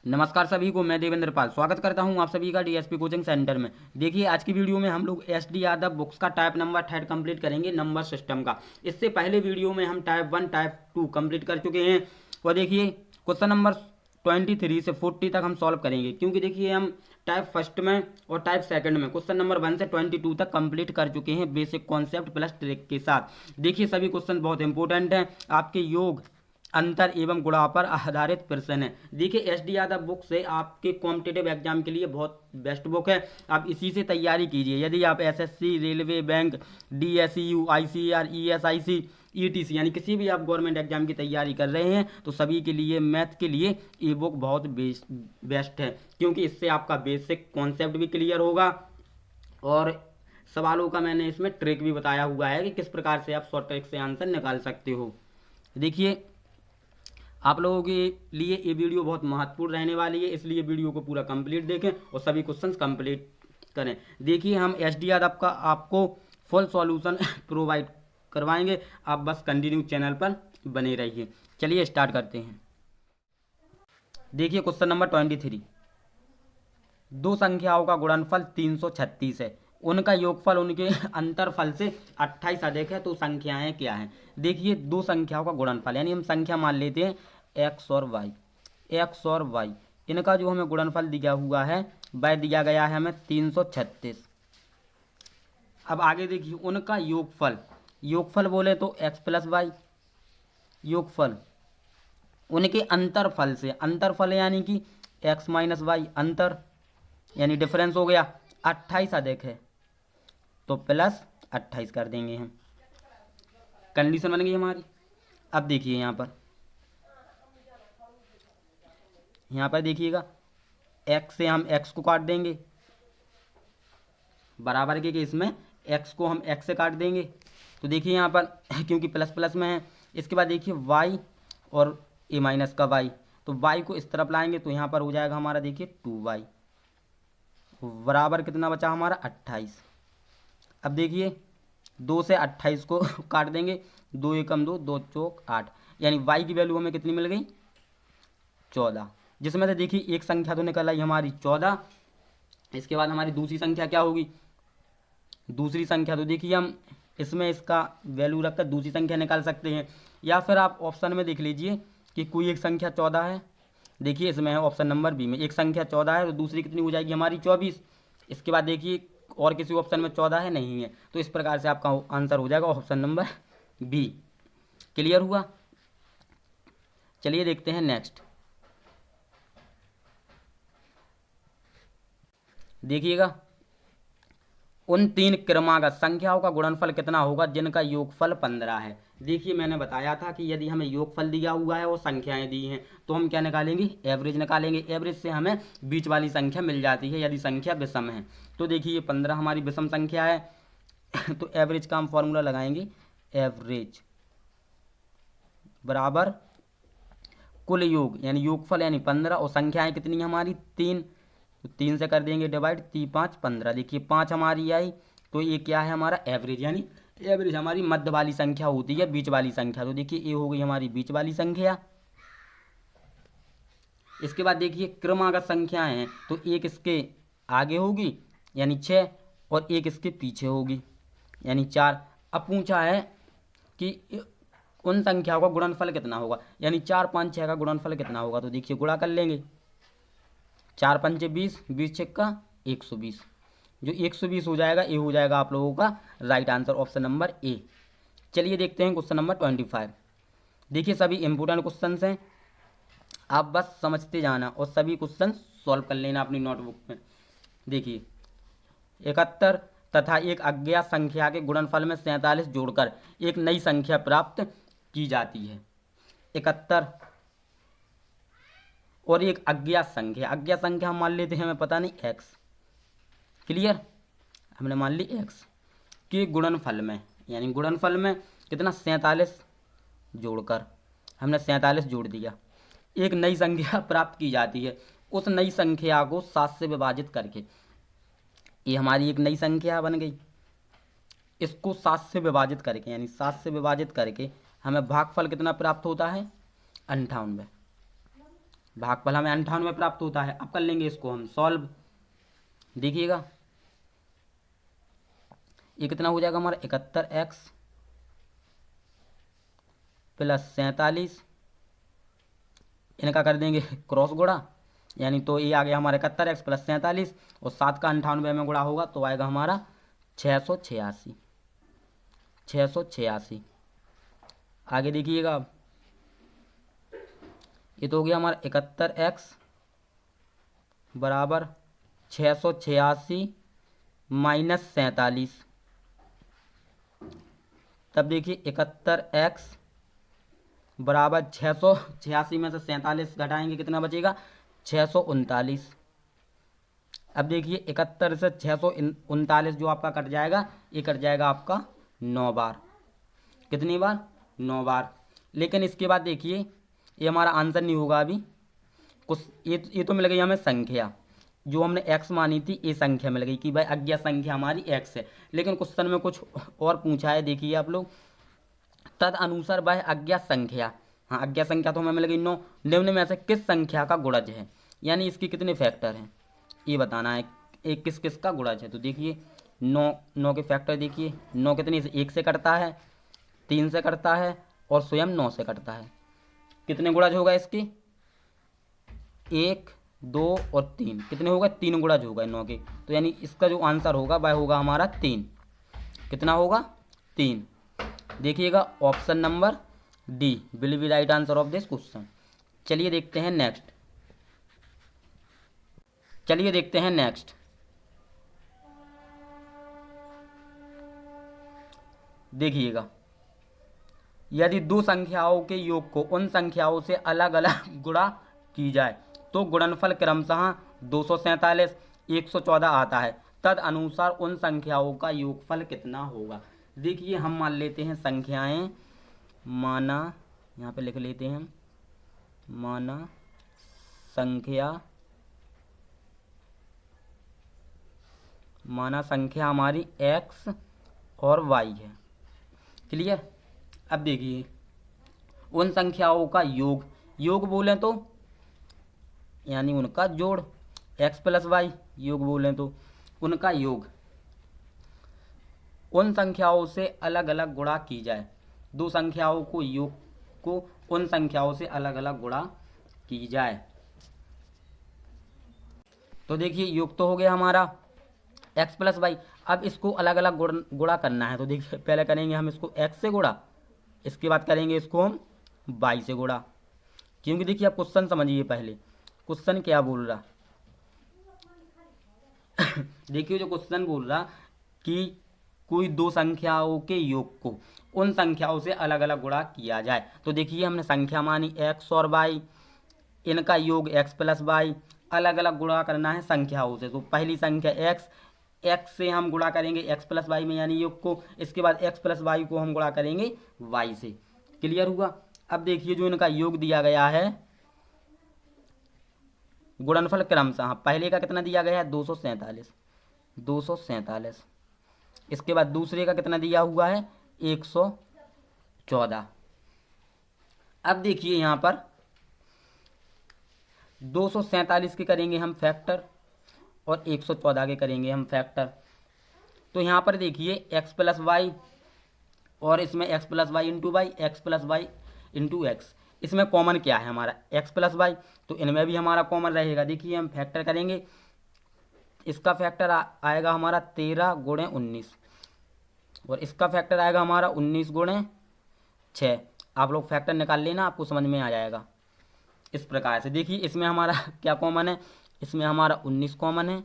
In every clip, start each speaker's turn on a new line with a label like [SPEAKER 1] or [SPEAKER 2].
[SPEAKER 1] नमस्कार सभी को, मैं देवेंद्र पाल स्वागत करता हूं आप सभी का डीएसपी कोचिंग सेंटर में। देखिए, आज की वीडियो में हम लोग एसडी यादव बुक्स का टाइप नंबर थर्ड कंप्लीट करेंगे, नंबर सिस्टम का। इससे पहले वीडियो में हम टाइप 1 टाइप 2 कंप्लीट कर चुके हैं। और देखिए, क्वेश्चन नंबर 23 से 40 तक हम सॉल्व करेंगे, क्योंकि देखिए हम टाइप फर्स्ट में और टाइप सेकंड में क्वेश्चन नंबर 1 से 22 तक कंप्लीट कर चुके हैं, बेसिक कॉन्सेप्ट प्लस ट्रिक के साथ। देखिए, सभी क्वेश्चन बहुत इंपॉर्टेंट हैं, आपके योग, अंतर एवं गुणा पर आधारित प्रश्न है। देखिए, एस डी यादव बुक से आपके कॉम्पिटेटिव एग्जाम के लिए बहुत बेस्ट बुक है। आप इसी से तैयारी कीजिए। यदि आप SSC, railway, bank, DSU, ICR, ESIC, etc यानी किसी भी आप गवर्नमेंट एग्जाम की तैयारी कर रहे हैं, तो सभी के लिए मैथ के लिए ये बुक बहुत बेस्ट है, क्योंकि इससे आपका बेसिक कॉन्सेप्ट भी क्लियर होगा और सवालों का मैंने इसमें ट्रिक भी बताया हुआ है कि किस प्रकार से आप शॉर्ट ट्रिक से आंसर निकाल सकते हो। देखिए, आप लोगों के लिए ये वीडियो बहुत महत्वपूर्ण रहने वाली है, इसलिए वीडियो को पूरा कंप्लीट देखें और सभी क्वेश्चंस कंप्लीट करें। देखिए, हम एस डी यादव का आपको फुल सॉल्यूशन प्रोवाइड करवाएंगे, आप बस कंटिन्यू चैनल पर बने रहिए। चलिए स्टार्ट करते हैं। देखिए, क्वेश्चन नंबर 23, दो संख्याओं का गुणनफल 336 है, उनका योगफल उनके अंतरफल से 28 अधिक है, तो संख्याएं क्या हैं। देखिए, दो संख्याओं का गुणनफल यानी हम संख्या मान लेते हैं एक्स और वाई। एक्स और वाई, इनका जो हमें गुणनफल दिया हुआ है वह दिया गया है हमें 336। अब आगे देखिए, उनका योगफल, योगफल बोले तो एक्स प्लस वाई, योगफल उनके अंतरफल से, अंतरफल यानी कि एक्स माइनस वाई, अंतर यानी डिफरेंस हो गया, 28 अधिक है तो प्लस 28 कर देंगे हम। कंडीशन बन गई हमारी। अब देखिए यहाँ पर देखिएगा, x से हम x को काट देंगे, बराबर के इसमें x को हम x से काट देंगे। तो देखिए यहाँ पर क्योंकि प्लस प्लस में है। इसके बाद देखिए y और a माइनस का y, तो y को इस तरफ लाएंगे तो यहाँ पर हो जाएगा हमारा, देखिए 2y बराबर कितना बचा हमारा 28। अब देखिए 2 से 28 को काट देंगे, 2 एकम 2, 2 चौक 8, यानी y की वैल्यू हमें कितनी मिल गई 14, जिसमें से देखिए एक संख्या तो निकल आई हमारी 14। इसके बाद हमारी दूसरी संख्या क्या होगी, दूसरी संख्या तो देखिए हम इसमें इसका वैल्यू रखकर दूसरी संख्या निकाल सकते हैं, या फिर आप ऑप्शन में देख लीजिए कि कोई एक संख्या 14 है। देखिए इसमें है ऑप्शन नंबर बी में, एक संख्या 14 है तो दूसरी कितनी हो जाएगी हमारी 24। इसके बाद देखिए और किसी ऑप्शन में 14 है नहीं है, तो इस प्रकार से आपका आंसर हो जाएगा ऑप्शन नंबर बी। क्लियर हुआ। चलिए देखते हैं नेक्स्ट। देखिएगा, उन तीन क्रमागत संख्याओं का गुणनफल कितना होगा जिनका योगफल 15 है। देखिए, मैंने बताया था कि यदि हमें योगफल दिया हुआ है और संख्याएं दी हैं तो हम क्या निकालेंगे, एवरेज निकालेंगे। एवरेज से हमें बीच वाली संख्या मिल जाती है यदि संख्या विषम है। तो देखिए ये 15 हमारी विषम संख्या है तो एवरेज का हम फॉर्मूला लगाएंगे, एवरेज बराबर कुल योग यानी योगफल यानी 15, और संख्याएं कितनी है हमारी 3, तो 3 से कर देंगे डिवाइड, 3 5 15। देखिए 5 हमारी आई, तो ये क्या है हमारा एवरेज, यानी एवरेज हमारी मध्य वाली संख्या होती है, बीच वाली संख्या। तो देखिए ये हो गई हमारी बीच वाली संख्या। इसके बाद देखिए क्रमागत संख्याएं हैं, तो एक इसके आगे होगी यानी 6, और एक इसके पीछे होगी यानी 4। अब पूछा है कि उन संख्याओं का गुणनफल कितना होगा, यानी 4 5 6 का गुणनफल कितना होगा। तो देखिए गुणा कर लेंगे, 4 पंचे 20, 20 छक्का 120, जो 120 हो जाएगा, ये हो जाएगा आप लोगों का right answer, option number A. चलिए देखते हैं क्वेश्चन नंबर 25। देखिए सभी इंपोर्टेंट क्वेश्चन हैं, आप बस समझते जाना और सभी क्वेश्चन सॉल्व कर लेना अपनी नोटबुक में। देखिए 71 तथा एक अज्ञात संख्या के गुणनफल में 47 जोड़कर एक नई संख्या प्राप्त की जाती है। 71 और एक अज्ञात संख्या, अज्ञात संख्या हम मान लेते हैं, हमें पता नहीं एक्स। क्लियर, हमने मान ली एक्स के गुणनफल में, यानी गुणनफल में कितना 47 जोड़कर हमने 47 जोड़ दिया, एक नई संख्या प्राप्त की जाती है। उस नई संख्या को 7 से विभाजित करके, ये हमारी एक नई संख्या बन गई, इसको 7 से विभाजित करके यानी 7 से विभाजित करके हमें भागफल कितना प्राप्त होता है 98। भागफल हमें 98 प्राप्त होता है। अब कर लेंगे इसको हम सॉल्व। देखिएगा ये कितना हो जाएगा हमारा 71x प्लस 47, इनका कर देंगे क्रॉस गुणा, यानी तो ये आ गया हमारा 71x प्लस 47 और 7 का 98 में गुणा होगा तो आएगा हमारा 686। 686 आगे देखिएगा अब ये तो हो गया हमारा 71x बराबर 686 माइनस 47। तब देखिए 71x बराबर 686 में से 47 घटाएंगे कितना बचेगा 639। अब देखिए 71 से 639 जो आपका कट जाएगा ये कट जाएगा आपका 9 बार। कितनी बार 9 बार। लेकिन इसके बाद देखिए ये हमारा आंसर नहीं होगा अभी कुछ, ये तो मिल गई हमें संख्या जो हमने x मानी थी, ये संख्या मिल गई कि भाई अज्ञात संख्या हमारी x है। लेकिन क्वेश्चन में कुछ और पूछा है, देखिए आप लोग, तद अनुसार वह अज्ञात संख्या, हाँ अज्ञात संख्या तो हमें मिल गई 9, निम्न में से किस संख्या का गुणज है, यानी इसके कितने फैक्टर हैं ये बताना है, एक किस किस का गुणज है। तो देखिए 9 के फैक्टर देखिए, 9 कितने से 1 से कटता है, 3 से कटता है और स्वयं 9 से कटता है। कितने गुणज होगा इसके 1 2 और 3, कितने होगा 3 गुणज होगा 9 के। तो यानी इसका जो आंसर होगा वह होगा हमारा 3। कितना होगा 3। देखिएगा option number D will be right answer of this question. चलिए देखते हैं नेक्स्ट। देखिएगा यदि दो संख्याओं के योग को उन संख्याओं से अलग अलग गुणा की जाए तो गुणनफल क्रमशः 247 114 आता है, तद अनुसार उन संख्याओं का योगफल कितना होगा। देखिए हम मान लेते हैं संख्याएं, माना यहाँ पे लिख लेते हैं, माना संख्या हमारी x और y है। क्लियर। अब देखिए उन संख्याओं का योग बोलें तो यानी उनका जोड़, x प्लस वाई योग बोलें तो उनका योग, उन संख्याओं से अलग अलग गुणा की जाए, दो संख्याओं को योग को उन संख्याओं से अलग अलग गुणा की जाए। तो देखिए योग तो हो गया हमारा x प्लस वाई। अब इसको अलग अलग गुणा करना है, तो देखिए पहले करेंगे हम इसको x से गुणा, इसके बाद करेंगे इसको हम y से गुणा। क्योंकि देखिए आप क्वेश्चन समझिए, पहले क्वेश्चन क्या बोल रहा देखिए जो क्वेश्चन बोल रहा कि कोई दो संख्याओं के योग को उन संख्याओं से अलग अलग गुणा किया जाए। तो देखिए हमने संख्या मानी x और y, इनका योग x प्लस वाई, अलग अलग गुणा करना है संख्याओं से। तो पहली संख्या x से हम गुणा करेंगे x प्लस वाई में यानी योग को, इसके बाद x प्लस वाई को हम गुणा करेंगे y से। क्लियर हुआ। अब देखिए जो इनका योग दिया गया है गुणनफल क्रमशः, पहले का कितना दिया गया है 247, इसके बाद दूसरे का कितना दिया हुआ है 114। अब देखिए यहाँ पर 247 के करेंगे हम फैक्टर और 114 के करेंगे हम फैक्टर। तो यहाँ पर देखिए x प्लस वाई और इसमें x plus y into y, x plus y into x, इसमें कॉमन क्या है हमारा x प्लस वाई, तो इनमें भी हमारा कॉमन रहेगा। देखिए हम फैक्टर करेंगे, इसका फैक्टर आएगा हमारा 13 गुणे 19 और इसका फैक्टर आएगा हमारा 19 गुणे 6। आप लोग फैक्टर निकाल लेना, आपको समझ में आ जाएगा। इस प्रकार से देखिए इसमें हमारा क्या कॉमन है, इसमें हमारा 19 कॉमन है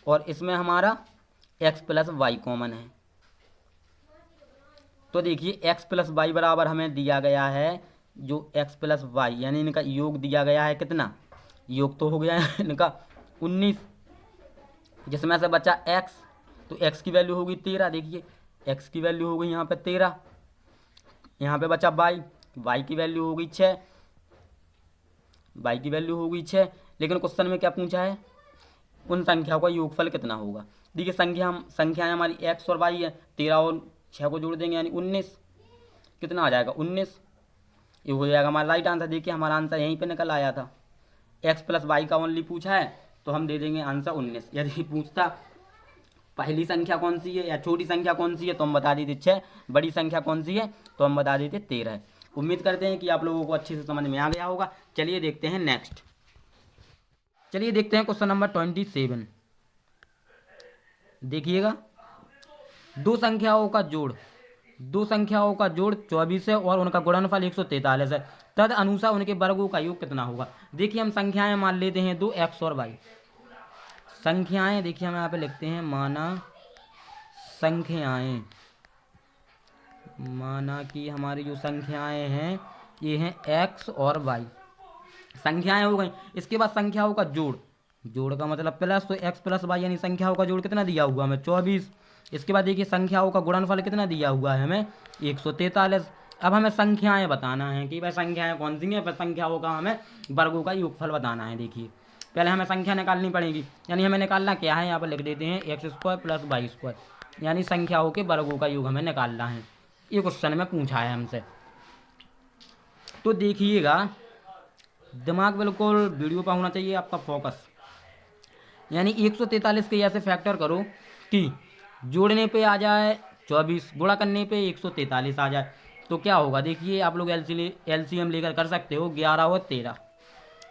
[SPEAKER 1] और इसमें हमारा x प्लस वाई कॉमन है। तो देखिए x प्लस वाई बराबर हमें दिया गया है जो x प्लस वाई यानी इनका योग दिया गया है कितना, योग तो हो गया है इनका 19, जिसमें से बचा x, तो x की वैल्यू होगी 13। देखिए x की वैल्यू हो गई यहाँ पे 13, यहाँ पे बचा y की वैल्यू होगी 6, y की वैल्यू होगी 6। लेकिन क्वेश्चन में क्या पूछा है उन संख्याओं का योगफल कितना होगा। देखिए संख्याएं हमारी x और y है, 13 और 6 को जोड़ देंगे यानी 19, कितना आ जाएगा 19। ये हो जाएगा हमारा राइट आंसर। देखिए हमारा आंसर यहीं पे निकल आया था। एक्स प्लस वाई का ओनली पूछा है तो हम दे देंगे आंसर 19। यदि पूछता पहली संख्या कौन सी है या छोटी संख्या कौन सी है तो हम बता देते 6, बड़ी संख्या कौन सी है तो हम बता देते 13। उम्मीद करते हैं कि आप लोगों को अच्छे से समझ में आ गया होगा। चलिए देखते हैं नेक्स्ट। चलिए देखते हैं क्वेश्चन नंबर 27। देखिएगा, दो संख्याओं का जोड़ 24 है और उनका गुणनफल 143 है। तद अनुसार उनके वर्गों का योग कितना होगा। देखिए हम संख्याएं मान लेते हैं दो, एक्स और वाई। संख्याएं देखिए हम यहाँ पे लिखते हैं माना कि हमारी जो संख्याएं हैं ये हैं एक्स और वाई। संख्याएं हो गई। इसके बाद संख्याओं का जोड़ का मतलब प्लस, तो एक्स प्लस वाई यानी संख्याओं का जोड़ कितना दिया हुआ हमें 24। इसके बाद देखिए संख्याओं का गुणनफल कितना दिया हुआ है हमें 143। अब हमें संख्याएं बताना है कि भाई संख्याएं कौन सी हैं, फिर संख्याओं का हमें वर्गों का योगफल बताना है। देखिए पहले हमें संख्या निकालनी पड़ेगी, यानी हमें निकालना क्या है, यहाँ पर लिख देते हैं x square plus y square, यानी संख्याओं के वर्गों का योग हमें निकालना है। ये क्वेश्चन में पूछा है हमसे। तो देखिएगा दिमाग बिल्कुल वीडियो पर होना चाहिए आपका फोकस। यानी 143 के ऐसे फैक्टर करो कि जोड़ने पे आ जाए 24, गुणा करने पे 143 आ जाए, तो क्या होगा। देखिए आप लोग एलसीएम लेकर कर सकते हो 11 और 13।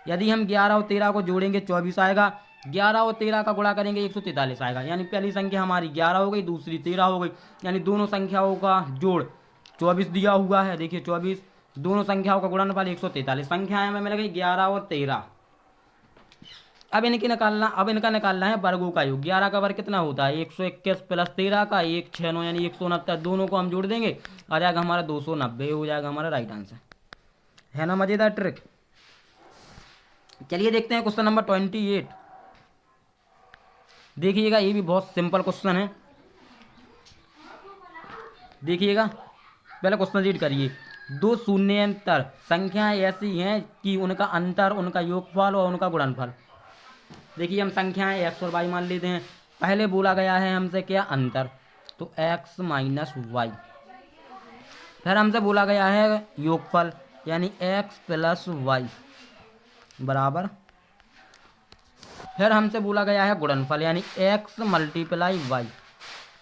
[SPEAKER 1] यदि हम 11 और 13 को जोड़ेंगे 24 आएगा, 11 और 13 का गुणा करेंगे 143 आएगा। यानी पहली संख्या हमारी 11 हो गई, दूसरी 13 हो गई, यानी दोनों संख्याओं का जोड़ 24 दिया हुआ है। देखिए 24, दोनों संख्याओं का गुणनफल 143। संख्याएं हमें मिल गई 11 और 13। अब इनका निकालना है वर्गों का योग। 11 का वर्ग कितना होता है 121 प्लस 13 का 169 यानी 169। दोनों को हम जोड़ देंगे, आ जाएगा हमारा 290, हो जाएगा हमारा राइट आंसर। है ना मजेदार ट्रिक। चलिए देखते हैं क्वेश्चन नंबर 28। देखिएगा ये भी बहुत सिंपल क्वेश्चन है। देखिएगा पहले क्वेश्चन रीड करिए। दो शून्यंतर संख्याएं ऐसी हैं कि उनका अंतर, उनका योगफल और उनका गुणनफल। देखिए हम संख्याएं एक्स और वाई मान लेते हैं। पहले बोला गया है हमसे क्या, अंतर, तो एक्स माइनस वाई। फिर हमसे बोला गया है योगफल, यानी एक्स प्लस वाई बराबर। फिर हमसे बोला गया है गुणनफल, यानी एक्स मल्टीप्लाई वाई।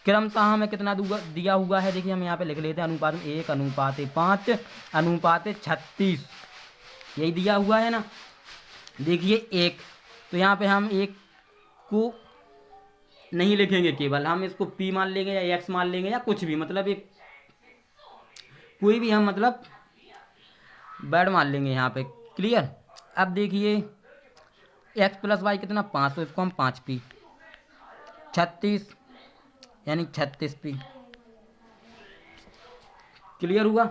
[SPEAKER 1] क्रमशः हमें कितना दिया हुआ है, देखिए हम यहाँ पे लिख लेते हैं अनुपात में 1 अनुपात 5 अनुपात 36, यही दिया हुआ है ना। देखिए 1, तो यहाँ पे हम 1 को नहीं लिखेंगे, केवल हम इसको p मान लेंगे या x मान लेंगे या कुछ भी, मतलब एक कोई भी हम मतलब बैड मान लेंगे यहाँ पे। क्लियर। अब देखिए x प्लस वाई कितना 5, तो इसको हम 5p, 36 यानी 36p। क्लियर हुआ।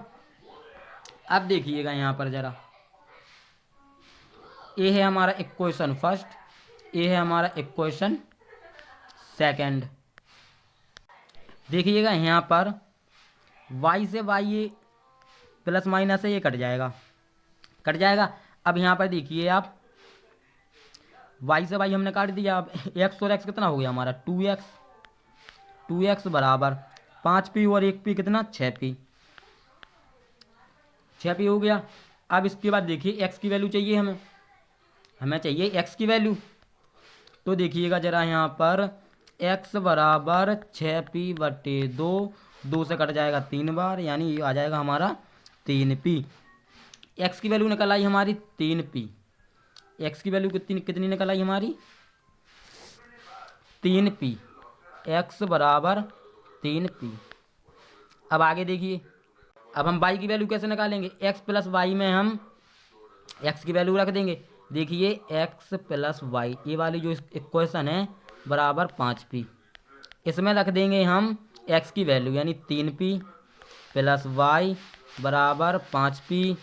[SPEAKER 1] अब देखिएगा यहाँ पर जरा, ये है हमारा इक्वेशन फर्स्ट, ये है हमारा इक्वेशन सेकंड। देखिएगा यहाँ पर y से y ये प्लस माइनस है, ये कट जाएगा। अब यहाँ पर देखिए आप y से y हमने काट दिया। अब x और x कितना हो गया हमारा 2x बराबर 5p और 1p कितना 6p हो गया। अब इसके बाद देखिए x की वैल्यू चाहिए हमें चाहिए x की वैल्यू। तो देखिएगा जरा यहाँ पर x बराबर 6p/2, 2 से कट जाएगा 3 बार, यानी ये आ जाएगा हमारा 3p। x की वैल्यू निकल आई हमारी 3p। x की वैल्यू कितनी निकल आई हमारी 3p। x बराबर 3p। अब आगे देखिए, अब हम y की वैल्यू कैसे निकालेंगे। x प्लस वाई में हम x की वैल्यू रख देंगे। देखिए x प्लस वाई, ये वाली जो इक्वेशन है बराबर 5p, इसमें रख देंगे हम x की वैल्यू, यानी 3p प्लस वाई बराबर 5p।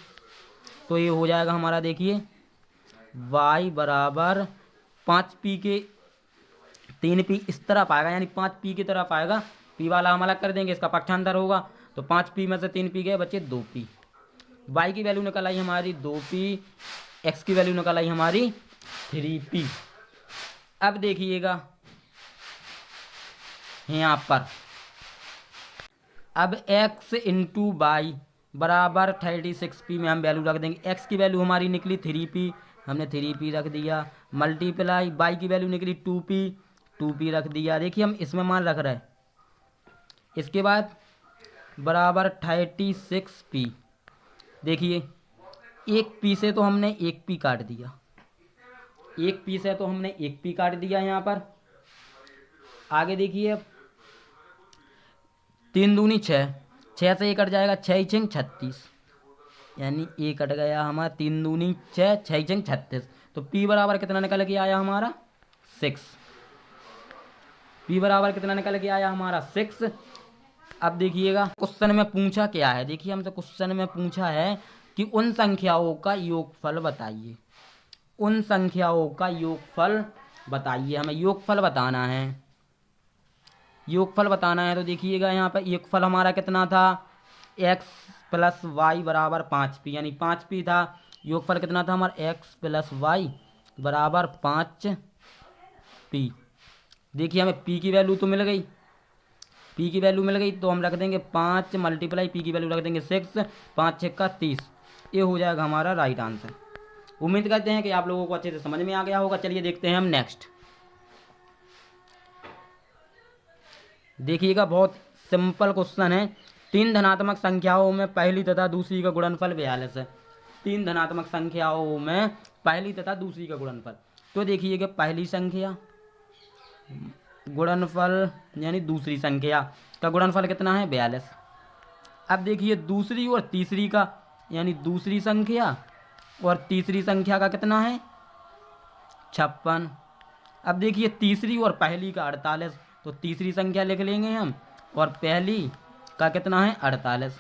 [SPEAKER 1] तो ये हो जाएगा हमारा, देखिए y बराबर 5p के 3p इस तरफ आएगा, यानी 5p की तरफ आएगा। p वाला हम अलग कर देंगे, इसका पक्षांतर होगा, तो 5p में से 3p गए बचे 2p। y की वैल्यू निकल आई हमारी 2p, x की वैल्यू निकल आई हमारी 3p। अब देखिएगा यहाँ पर, अब x इंटू वाई बराबर 36p में हम वैल्यू रख देंगे। x की वैल्यू हमारी निकली 3p, हमने 3p रख दिया। मल्टीप्लाई y की वैल्यू निकली 2p रख दिया। देखिए हम इसमें मान रख रहे हैं। इसके बाद बराबर 36p। देखिए एक पी से तो हमने एक पी काट दिया, एक पी से तो हमने एक पी काट दिया यहाँ पर। आगे देखिए अब 3 दूनी 6, 6 से ये कट जाएगा, 6 छंग 36, यानी ये कट गया हमारा 3 दूनी 6, 6 छंग 36। तो पी बराबर कितना निकल के आया हमारा 6। पी बराबर कितना निकल के आया हमारा 6। अब देखिएगा क्वेश्चन में पूछा क्या है। देखिए हमसे क्वेश्चन में पूछा है कि उन संख्याओं का योगफल बताइए। उन संख्याओं का योगफल बताइए, हमें योगफल बताना है। योगफल बताना है तो देखिएगा यहाँ पर योगफल हमारा कितना था, x प्लस वाई बराबर 5p, यानी 5p था। योगफल कितना था हमारा x प्लस वाई बराबर 5p। देखिए हमें p की वैल्यू तो मिल गई, p की वैल्यू मिल गई, तो हम रख देंगे 5 मल्टीप्लाई p की वैल्यू रख देंगे 6, 5 6 का 30। ये हो जाएगा हमारा राइट आंसर। उम्मीद करते हैं कि आप लोगों को अच्छे से समझ में आ गया होगा। चलिए देखते हैं हम नेक्स्ट। देखिएगा बहुत सिंपल क्वेश्चन है। 3 धनात्मक संख्याओं में पहली तथा दूसरी का गुणनफल 42 है। 3 धनात्मक संख्याओं में पहली तथा दूसरी का गुणनफल। तो देखिएगा पहली संख्या गुणनफल यानी दूसरी संख्या का गुणनफल कितना है 42। अब देखिए दूसरी और तीसरी का, यानी दूसरी संख्या और तीसरी संख्या का कितना है 56। अब देखिए तीसरी और पहली का 48, तो तीसरी संख्या लिख लेंगे हम, और पहली का कितना है 48।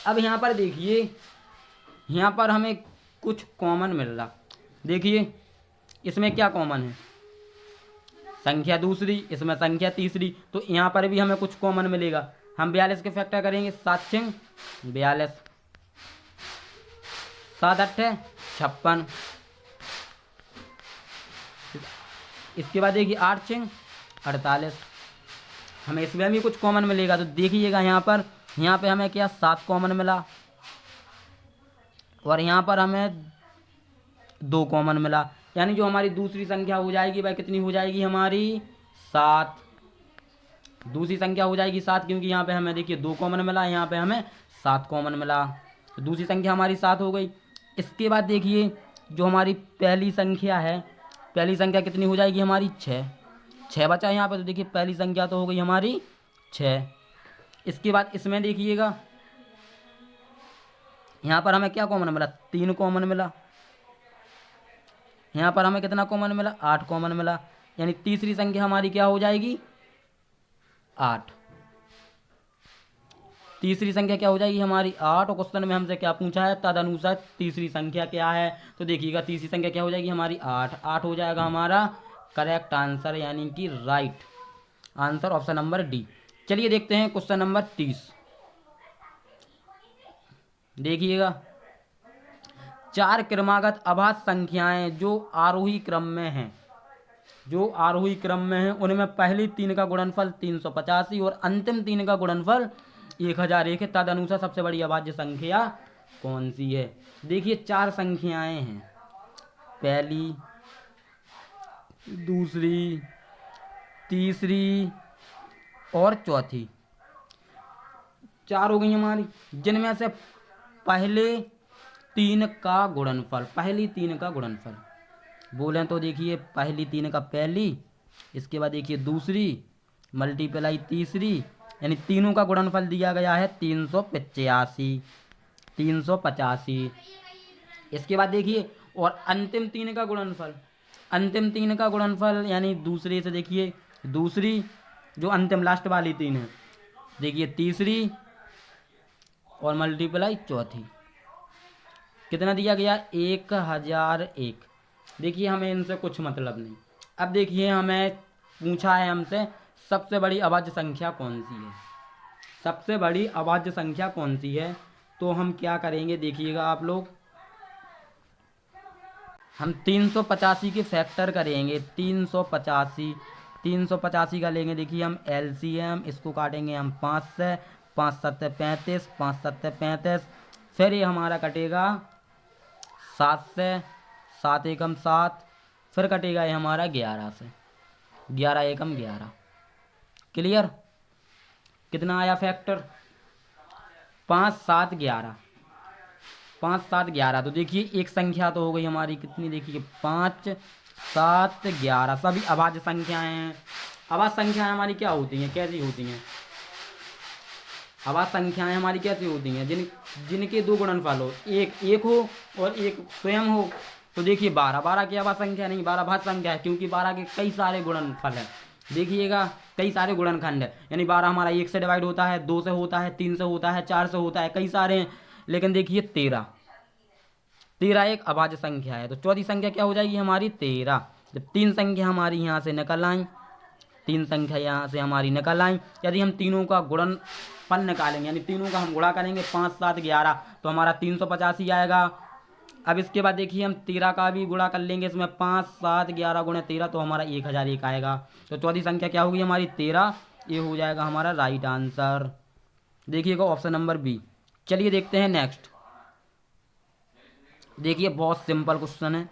[SPEAKER 1] अब यहाँ पर देखिए, यहाँ पर हमें कुछ कॉमन मिल रहा। देखिए इसमें क्या कॉमन है, संख्या दूसरी, इसमें संख्या तीसरी, तो यहाँ पर भी हमें कुछ कॉमन मिलेगा। हम 42 के फैक्टर करेंगे, 7 छंग 42, 7 8 56। इसके बाद देखिए 8 छंग 48, हमें इसमें भी कुछ कॉमन मिलेगा। तो देखिएगा यहाँ पे हमें क्या 7 कॉमन मिला, और यहाँ पर हमें 2 कॉमन मिला, यानी जो हमारी दूसरी संख्या हो जाएगी वह कितनी हो जाएगी हमारी 7। दूसरी संख्या हो जाएगी 7, क्योंकि यहाँ पे हमें देखिए 2 कॉमन मिला, यहाँ पे हमें 7 कॉमन मिला, तो दूसरी संख्या हमारी 7 हो गई। इसके बाद देखिए जो हमारी पहली संख्या है, पहली संख्या कितनी हो जाएगी हमारी 6 बचा यहाँ पे, तो देखिए पहली संख्या तो हो गई हमारी 6। इसके बाद इसमें देखिएगा यहाँ पर हमें क्या कॉमन मिला, 3 कॉमन मिला, यहाँ पर हमें कितना कॉमन मिला 8 कॉमन मिला, यानी तीसरी संख्या हमारी क्या हो जाएगी 8। तीसरी संख्या क्या हो जाएगी हमारी 8। और क्वेश्चन में हमसे क्या पूछा है, तदनुसार तीसरी संख्या क्या है। तो देखिएगा तीसरी संख्या क्या हो जाएगी हमारी 8। 8 हो जाएगा हमारा करेक्ट आंसर, यानी कि right answer option number D. चलिए देखते हैं क्वेश्चन नंबर 30। देखिएगा 4 क्रमागत अभाज्य संख्याएं जो आरोही क्रम में हैं, जो आरोही क्रम में हैं, उनमें पहली 3 का गुणनफल 385 और अंतिम 3 का गुणनफल 1001 है। तदनुसार सबसे बड़ी अभाज्य संख्या कौन सी है। देखिए 4 संख्याएं हैं, पहली, दूसरी, तीसरी और चौथी, 4 हो गई हमारी, जिनमें से पहले 3 का गुणनफल, पहली 3 का गुणनफल बोलें तो देखिए पहली 3 का पहली, इसके बाद देखिए दूसरी मल्टीप्लाई तीसरी, यानी तीनों का गुणनफल दिया गया है 385, 385। इसके बाद देखिए और अंतिम 3 का गुणनफल, अंतिम 3 का गुणनफल यानी दूसरे से देखिए दूसरी जो अंतिम लास्ट वाली 3 है, देखिए तीसरी और मल्टीप्लाई चौथी, कितना दिया गया 1001। देखिए हमें इनसे कुछ मतलब नहीं। अब देखिए हमें पूछा है हमसे सबसे बड़ी अभाज्य संख्या कौन सी है, सबसे बड़ी अभाज्य संख्या कौन सी है। तो हम क्या करेंगे देखिएगा आप लोग, हम 385 के फैक्टर करेंगे, 385 का लेंगे। देखिए हम एलसीएम इसको काटेंगे हम 5 से, 5 7 35, 5 7 35, फिर ये हमारा कटेगा 7 से, 7 एकम 7, फिर कटेगा ये हमारा 11 से, 11 एकम 11। क्लियर? कितना आया फैक्टर? 5 7 11, 5 7 11। तो देखिए एक संख्या तो हो गई हमारी कितनी, देखिए 5 7 11, सभी अभाज्य संख्याएं हैं। अभाज्य संख्याएं हमारी क्या होती हैं, कैसी होती हैं? अभाज्य संख्याएं हमारी कैसी होती हैं? जिनके दो गुणनफल हो, एक हो और एक स्वयं हो। तो देखिए 12, 12 की अभाज्य संख्या नहीं, 12 भाज्य संख्या है, क्योंकि 12 के कई सारे गुणनफल हैं। देखिएगा कई सारे गुणनखंड है, यानी 12 हमारा 1 से डिवाइड होता है, 2 से होता है, 3 से होता है, 4 से होता है, कई सारे हैं। लेकिन देखिए 13, 13 एक अभाज्य संख्या है। तो चौथी संख्या क्या हो जाएगी हमारी? 13। जब 3 संख्या हमारी यहाँ से निकल आई, 3 संख्या यहाँ से हमारी निकल आई, यदि हम तीनों का गुणनफल निकालेंगे, यानी तीनों का हम गुणा करेंगे 5 7 11, तो हमारा 385 आएगा। अब इसके बाद देखिए हम 13 का भी गुणा कर लेंगे, इसमें 5 7 11 गुणे 13, तो हमारा 1001 आएगा। तो चौथी संख्या क्या होगी हमारी? 13। ये हो जाएगा हमारा राइट आंसर। देखिएगा ऑप्शन नंबर बी। चलिए देखते हैं नेक्स्ट। देखिए बहुत सिंपल क्वेश्चन है।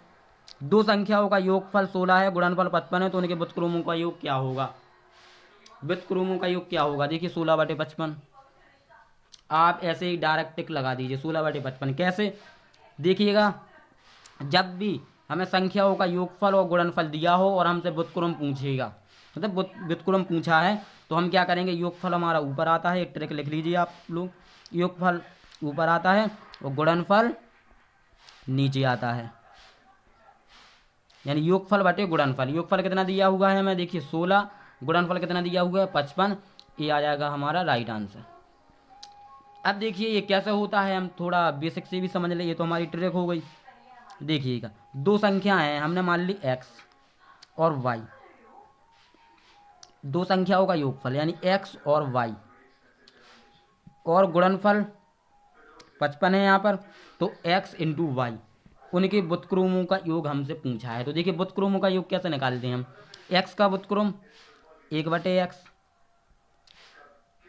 [SPEAKER 1] दो संख्याओं का योगफल 16 है, गुणनफल 55 है, तो उनके व्युत्क्रमों का योग क्या होगा? व्युत्क्रमों का योग क्या होगा? देखिए 16/55, आप ऐसे ही डायरेक्ट टिक लगा दीजिए। 16/55 कैसे? देखिएगा जब भी हमें संख्याओं का योगफल और गुणनफल दिया हो और हमसे व्युत्क्रम पूछेगा, मतलब व्युत्क्रम पूछा है, तो हम क्या करेंगे? योगफल हमारा ऊपर आता है, एक ट्रिक लिख लीजिए आप लोग, योगफल ऊपर आता है और गुणनफल नीचे आता है, यानी योगफल बटे गुणनफल। योगफल कितना दिया हुआ है हमें? देखिए 16, गुणनफल कितना दिया हुआ है? 55। ये आ जाएगा हमारा राइट आंसर। अब देखिए ये कैसे होता है, हम थोड़ा बेसिक से भी समझ ले, ये तो हमारी ट्रिक हो गई। देखिएगा दो संख्या हैं, हमने मान ली x और y, दो संख्याओं का योगफल यानी x और y, और गुणनफल 55 है यहाँ पर, तो x इंटू वाई, उनके व्युत्क्रमों का योग हमसे पूछा है। तो देखिए व्युत्क्रमों का योग कैसे निकालते हैं हम? x का व्युत्क्रम 1/x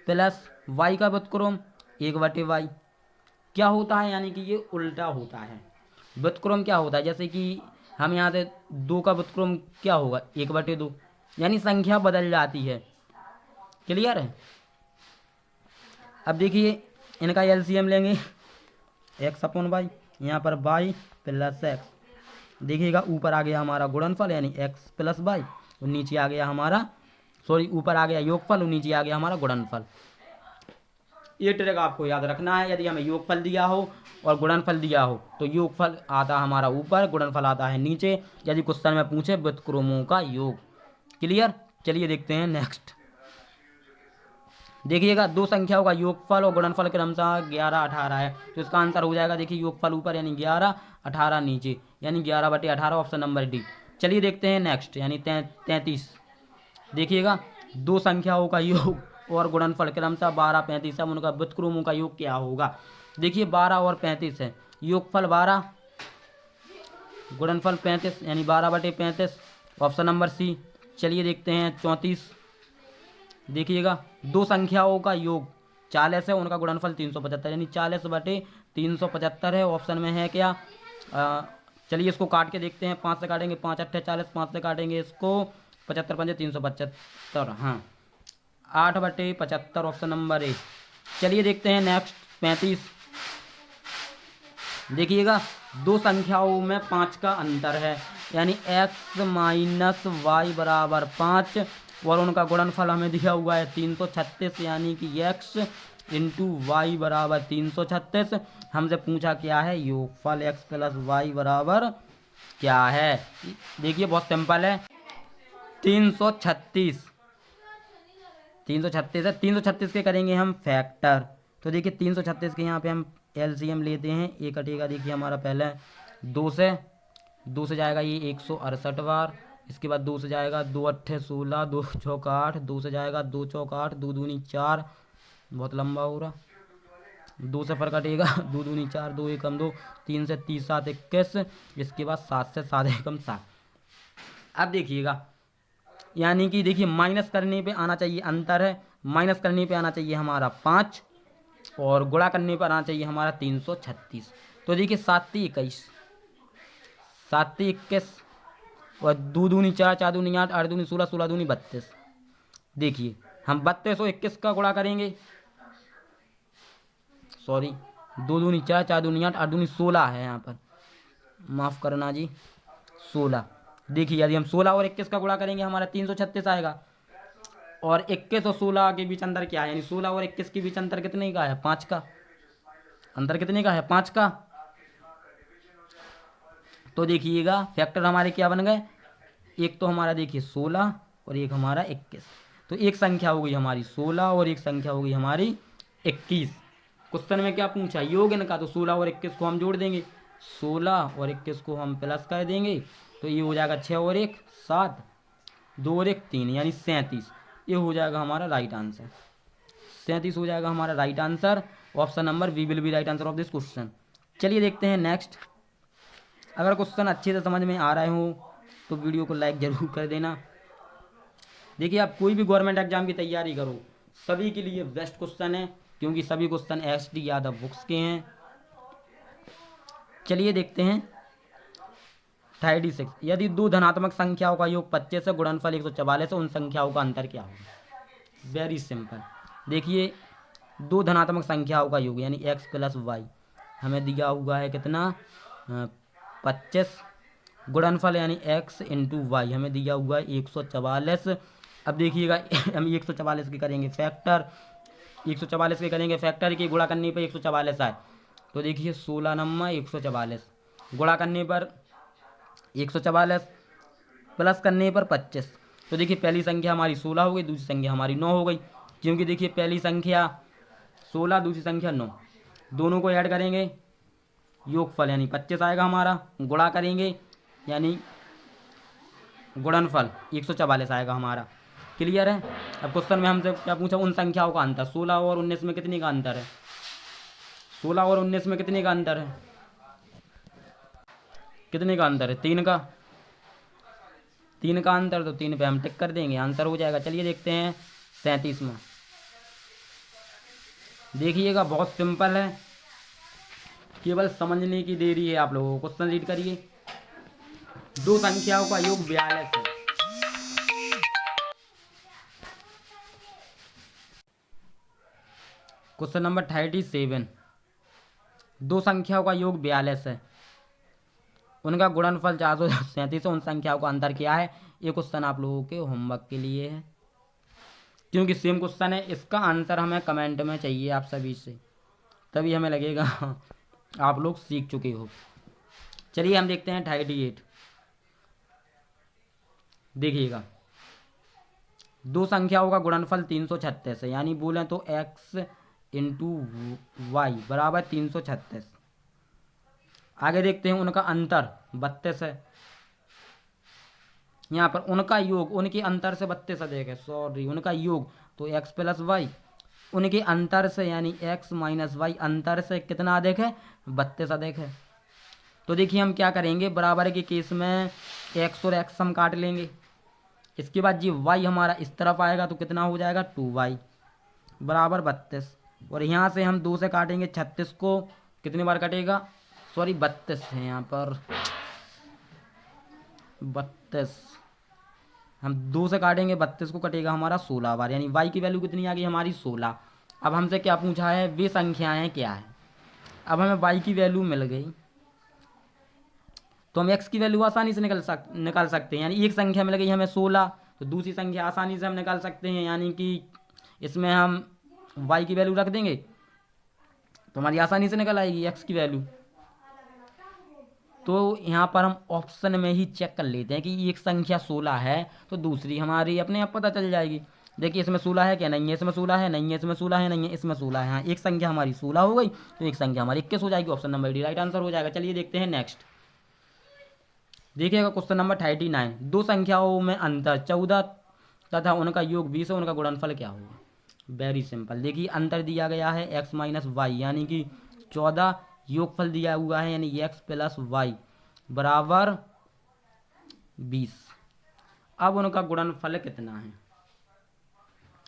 [SPEAKER 1] प्लस y का व्युत्क्रम 1/y। क्या होता है? यानी कि ये उल्टा होता है। व्युत्क्रम क्या होता है? जैसे कि हम यहाँ से 2 का व्युत्क्रम क्या होगा? 1/2, यानी संख्या बदल जाती है। क्लियर है? अब देखिए इनका एलसीएम लेंगे, x/y, यहाँ पर y प्लस x। देखिएगा ऊपर आ गया हमारा गुणनफल यानी x प्लस y, और नीचे आ गया हमारा, सॉरी ऊपर आ गया योगफल और नीचे आ गया हमारा गुणनफल। ये ट्रिक आपको याद रखना है। यदि हमें योगफल दिया हो और गुणनफल दिया हो तो योगफल आता हमारा ऊपर, गुणनफल आता है नीचे, यदि क्वेश्चन में पूछे व्युत्क्रमों का योग। क्लियर? चलिए देखते हैं नेक्स्ट। देखिएगा दो संख्याओं का योगफल और गुणनफल क्रमशः 11 18 है, तो इसका आंसर हो जाएगा देखिए योगफल ऊपर यानी 11, 18 नीचे, यानी 11/18, ऑप्शन नंबर डी। चलिए देखते हैं नेक्स्ट, यानी 33। देखिएगा दो संख्याओं का योग और गुणनफल क्रमशः 12 35 है, उनका व्युत्क्रमों का योग क्या होगा? देखिए 12 और 35 है, योगफल 12, गुणनफल 35, यानी 12/35, ऑप्शन नंबर सी। चलिए देखते हैं 34। देखिएगा दो संख्याओं का योग 40 है, उनका गुणनफल 375, यानी 40/375 है, ऑप्शन में है क्या? चलिए इसको काट के देखते हैं। 5 से काटेंगे 5 8 40, 5 से काटेंगे इसको 75 5 375, हाँ 8/75, ऑप्शन नंबर ए। चलिए देखते हैं नेक्स्ट 35। देखिएगा दो संख्याओं में 5 का अंतर है, यानी x माइनस वाई बराबर 5, और उनका गुणनफल हमें दिया हुआ है 336, यानी कि x इंटू वाई बराबर 336। हमसे पूछा क्या है? योगफल x प्लस वाई बराबर क्या है? देखिए बहुत सिंपल है, 336 है। 336 के करेंगे हम फैक्टर। तो देखिए 336 के यहाँ पे हम एलसीएम लेते हैं, ये कटेगा देखिए हमारा पहले 2 से जाएगा ये 168 बार, इसके बाद 2 से जाएगा 2 8 16, 2 चौक 8, 2 से जाएगा 2 चौक 8, 2 दूनी 4, बहुत लंबा हो रहा, 2 से पर कटेगा 2 दूनी 4, 2 एकम 2, 3 से 30 7 21, इसके बाद 7 से 7 एकम 7। अब देखिएगा यानी कि देखिए माइनस करने पे आना चाहिए अंतर है, माइनस करने पे आना चाहिए हमारा 5 और गुणा करने पर आना चाहिए हमारा 336। तो देखिए 7 × 21, 7 × 21 और 2 दूनी 4, 4 दूनी 8, 8 दूनी 16, 16 दूनी 32। देखिए हम 32 और 21 का गुणा करेंगे, सॉरी 2 दूनी 4, 4 दूनी 8, 8 दूनी 16 है यहाँ पर, माफ़ करना जी 16। देखिए यदि हम 16 और 21 का गुणा करेंगे हमारा 336 आएगा। और 21 और 16 के बीच अंतर क्या है, यानी 16 और 21 के बीच अंतर कितने का है, 5 का। अंतर कितने का है, 5 का। तो देखिएगा फैक्टर हमारे क्या बन गए, एक तो हमारा देखिए 16 और एक हमारा 21। तो एक संख्या हो गई हमारी 16 और एक संख्या हो गई हमारी 21। क्वेश्चन में क्या पूछा, योग इनका, तो 16 और 21 को हम जोड़ देंगे, 16 और 21 को हम प्लस कर देंगे, तो ये हो जाएगा 6 और 1 7, 2 और 1 3, यानी 37। ये हो जाएगा हमारा राइट आंसर, 37 हो जाएगा हमारा right answer. Option number B will be right answer of this question. चलिए देखते हैं नेक्स्ट। अगर क्वेश्चन अच्छे से समझ में आ रहे हो तो वीडियो को लाइक ज़रूर कर देना। देखिए आप कोई भी गवर्नमेंट एग्जाम की तैयारी करो, सभी के लिए बेस्ट क्वेश्चन है, क्योंकि सभी क्वेश्चन एसडी यादव बुक्स के हैं। चलिए देखते हैं 36। यदि दो धनात्मक संख्याओं का योग 25 है, गुणनफल 144 है, उन संख्याओं का अंतर क्या होगा। Very simple. देखिए दो धनात्मक संख्याओं का योग यानी x + y हमें दिया हुआ है कितना, 25, गुणनफल यानी x × y हमें दिया हुआ है 144। अब देखिएगा हम 144 के करेंगे फैक्टर, 144 के करेंगे फैक्टर की, गुणा करने पर 144 आए, तो देखिए 16 नम्मा 144, गुणा करने पर 144 प्लस करने पर 25। तो देखिए पहली संख्या हमारी 16 हो गई, दूसरी संख्या हमारी 9 हो गई, क्योंकि देखिए पहली संख्या 16, दूसरी संख्या 9, दोनों को ऐड करेंगे योगफल यानी 25 आएगा हमारा, गुणा करेंगे यानी गुणनफल 144 आएगा हमारा। क्लियर है। अब क्वेश्चन में हमसे क्या पूछा, उन संख्याओं का अंतर, 16 और 19 में कितने का अंतर है, 16 और 19 में कितने का अंतर है, कितने का अंतर है, 3 का, 3 का अंतर, तो 3 पे हम टिक कर देंगे, आंसर हो जाएगा। चलिए देखते हैं 37 में। देखिएगा बहुत सिंपल है, केवल समझने की देरी है आप लोगों को। क्वेश्चन रीड करिए। दो संख्याओं का योग 42 है। Question number 37। दो संख्याओं का योग 42 है, उनका गुणनफल 437 है, उन संख्याओं का अंतर क्या है। ये क्वेश्चन आप लोगों के होमवर्क के लिए है, क्योंकि सेम क्वेश्चन है, इसका आंसर हमें कमेंट में चाहिए आप सभी से, तभी हमें लगेगा आप लोग सीख चुके हो। चलिए हम देखते हैं 38। देखिएगा दो संख्याओं का गुणनफल 336 है, यानी बोलें तो x × y बराबर 336। आगे देखते हैं उनका अंतर 32 है, यहाँ पर उनका योग, उनके अंतर से 32 अधिक है, सॉरी उनका योग, तो x + y, उनके अंतर से यानी x - y अंतर से कितना अधिक है, 32 अधिक है। तो देखिए हम क्या करेंगे, बराबर के केस में x और x हम काट लेंगे, इसके बाद ये y हमारा इस तरफ आएगा, तो कितना हो जाएगा 2y बराबर 32, और यहाँ से हम 2 से काटेंगे 36 को, कितनी बार कटेगा, सॉरी 32 है यहाँ पर, 32 हम 2 से काटेंगे, 32 को कटेगा हमारा 16 बार, यानी y की वैल्यू कितनी आ गई हमारी 16। अब हमसे क्या पूछा है, वे संख्याएं क्या है। अब हमें y की वैल्यू मिल गई, तो हम x की वैल्यू आसानी से निकाल सकते हैं, यानी एक संख्या मिल गई हमें 16, तो दूसरी संख्या आसानी से हम निकाल सकते हैं, यानी कि इसमें हम y की वैल्यू रख देंगे तो हमारी आसानी से निकल आएगी x की वैल्यू। तो यहाँ पर हम ऑप्शन में ही चेक कर लेते हैं कि एक संख्या 16 है, तो दूसरी हमारी अपने आप पता चल जाएगी। देखिए इसमें 16 है क्या, नहीं है, इसमें 16 है, नहीं है, इसमें 16 है, नहीं है, इसमें 16 है। हाँ एक संख्या हमारी 16 हो गई, तो एक संख्या हमारी 21 हो जाएगी। Option number D right answer हो जाएगा। चलिए देखते हैं नेक्स्ट। देखिएगा क्वेश्चन नंबर 39। दो संख्याओं में अंतर 14 तथा उनका योग 20 है, उनका गुणनफल क्या होगा। Very simple. देखिए अंतर दिया गया है x - y यानी कि 14, योगफल दिया हुआ है यानी x + y बराबर 20। अब उनका गुणनफल कितना है।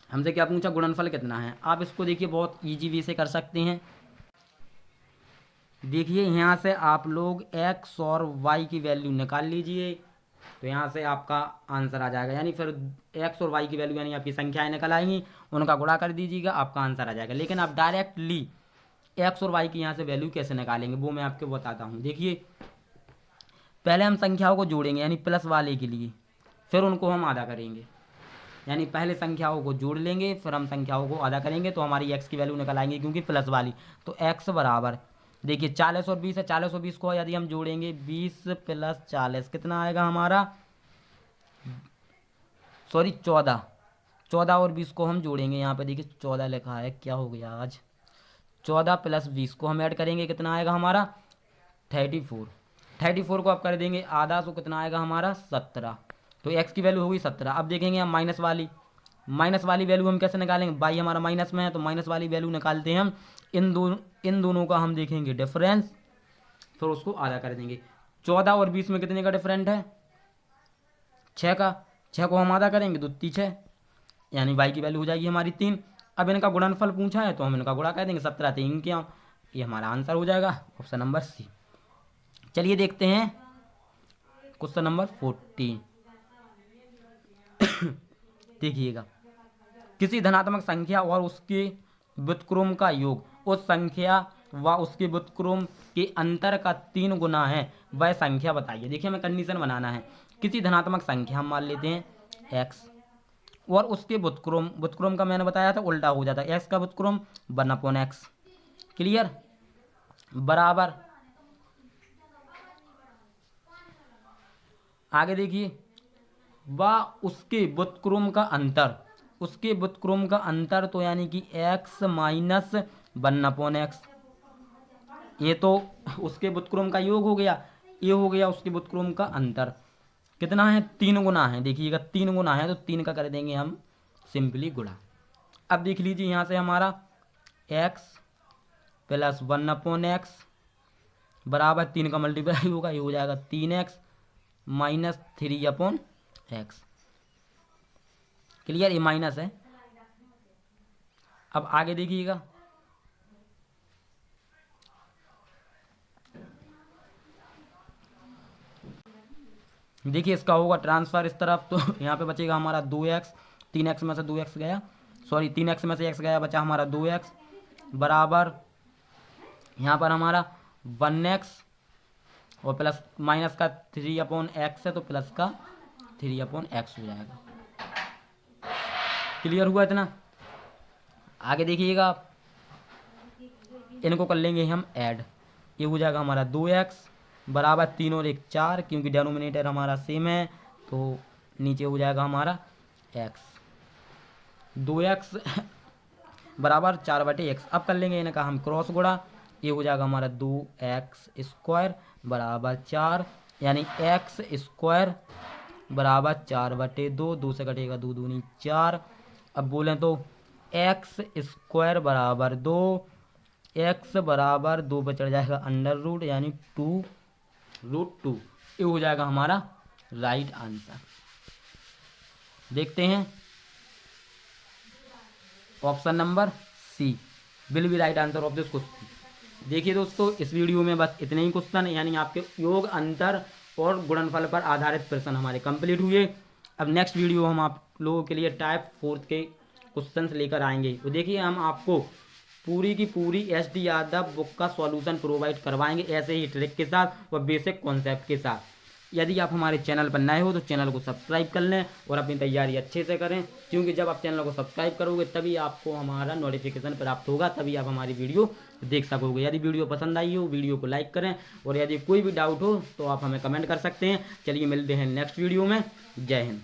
[SPEAKER 1] हमसे क्या पूछा, गुणनफल कितना है। आप इसको देखिए बहुत ईजी वे से कर सकते हैं। देखिए यहाँ से आप लोग x और y की वैल्यू निकाल लीजिए, तो यहाँ से आपका आंसर आ जाएगा। यानी फिर x और y की वैल्यू यानी आपकी संख्याएं निकल आएंगी, उनका गुणा कर दीजिएगा, आपका आंसर आ जाएगा। लेकिन आप डायरेक्टली x और y की यहाँ से वैल्यू कैसे निकालेंगे वो मैं आपको बताता हूँ। देखिए पहले हम संख्याओं को जोड़ेंगे यानी प्लस वाले के लिए, फिर उनको हम आधा करेंगे। यानी पहले संख्याओं को जोड़ लेंगे, फिर हम संख्याओं को आधा करेंगे, तो हमारी x की वैल्यू निकल आएंगी क्योंकि प्लस वाली। तो x बराबर, देखिए 40 और 20 है, 40 और 20 को यदि हम जोड़ेंगे 20 प्लस 40 कितना आएगा हमारा, सॉरी 14, 14 और 20 को हम जोड़ेंगे। यहाँ पे देखिए 14 लिखा है, क्या हो गया आज, 14 प्लस 20 को हम ऐड करेंगे, कितना आएगा हमारा 34। 34 को आप कर देंगे आधा, तो कितना आएगा हमारा 17। तो x की वैल्यू होगी 17। अब देखेंगे हम माइनस वाली वैल्यू हम कैसे निकालेंगे, बाई हमारा माइनस में है, तो माइनस वाली वैल्यू निकालते हैं हम। इन दोनों का हम देखेंगे डिफरेंस, फिर उसको आधा कर देंगे। 14 और 20 में कितने का डिफरेंट है, 6 का। 6 को हम आधा करेंगे, 2 3 6, यानी y की वैल्यू हो जाएगी हमारी 3। अब इनका गुणनफल पूछा है तो हम इनका गुणा कर देंगे, 17 3 क्या, ये हमारा आंसर हो जाएगा, ऑप्शन नंबर सी। चलिए देखते हैं क्वेश्चन नंबर 14। देखिएगा, किसी धनात्मक संख्या और उसके व्युत्क्रम का योग उस संख्या व उसके व्युत्क्रम के अंतर का 3 गुना है, वह संख्या बताइए। देखिए हमें कंडीशन बनाना है। किसी धनात्मक संख्या हम मान लेते हैं x, और उसके व्युत्क्रम का मैंने बताया था उल्टा हो जाता है, x का व्युत्क्रम 1/x, क्लियर, बराबर। आगे देखिए, व उसके व्युत्क्रम का अंतर, उसके व्युत्क्रम का अंतर तो यानी कि x माइनस 1/x, ये तो उसके व्युत्क्रम का योग हो गया, ये हो गया उसके व्युत्क्रम का अंतर। कितना है, 3 गुना है। देखिएगा 3 गुना है, तो 3 का कर देंगे हम सिंपली गुणा। अब देख लीजिए यहाँ से हमारा x प्लस 1/x बराबर 3 का मल्टीप्लाई होगा, ये हो जाएगा 3x माइनस 3/x, क्लियर, ये माइनस है। अब आगे देखिएगा, देखिए इसका होगा ट्रांसफर इस तरफ, तो यहाँ पे बचेगा हमारा 2x, 3x में से 2x गया, सॉरी 3x में से x गया, बचा हमारा 2x बराबर यहाँ पर हमारा 1x और प्लस माइनस का 3/x है, तो प्लस का 3/x हो जाएगा। क्लियर हुआ इतना। आगे देखिएगा, इनको कर लेंगे हम ऐड, ये हो जाएगा हमारा 2x बराबर 3 और 1 4, क्योंकि डेनोमिनेटर हमारा सेम है, तो नीचे हो जाएगा हमारा x, 2x बराबर 4/x। अब कर लेंगे इनका हम क्रॉस गुणा, ये हो जाएगा हमारा 2x² बराबर 4, यानी x² बराबर 4/2, 2 से कटेगा 2 दूनी 4। अब बोलें तो x² बराबर 2, x बराबर 2 पर चढ़ जाएगा अंडर रूट, यानी 2√2, ये हो जाएगा हमारा राइट आंसर। देखते हैं option number C will be right answer of this question. देखिए दोस्तों, इस वीडियो में बस इतने ही क्वेश्चन यानी आपके योग, अंतर और गुणनफल पर आधारित प्रश्न हमारे कंप्लीट हुए। अब नेक्स्ट वीडियो हम आप लोगों के लिए टाइप 4 के क्वेश्चंस लेकर आएंगे। तो देखिए हम आपको पूरी की पूरी SD यादव बुक का सॉल्यूशन प्रोवाइड करवाएंगे, ऐसे ही ट्रिक के साथ और बेसिक कॉन्सेप्ट के साथ। यदि आप हमारे चैनल पर नए हो तो चैनल को सब्सक्राइब कर लें और अपनी तैयारी अच्छे से करें, क्योंकि जब आप चैनल को सब्सक्राइब करोगे तभी आपको हमारा नोटिफिकेशन प्राप्त होगा, तभी आप हमारी वीडियो देख सकोगे। यदि वीडियो पसंद आई हो वीडियो को लाइक करें, और यदि कोई भी डाउट हो तो आप हमें कमेंट कर सकते हैं। चलिए मिलते हैं नेक्स्ट वीडियो में। जय हिंद।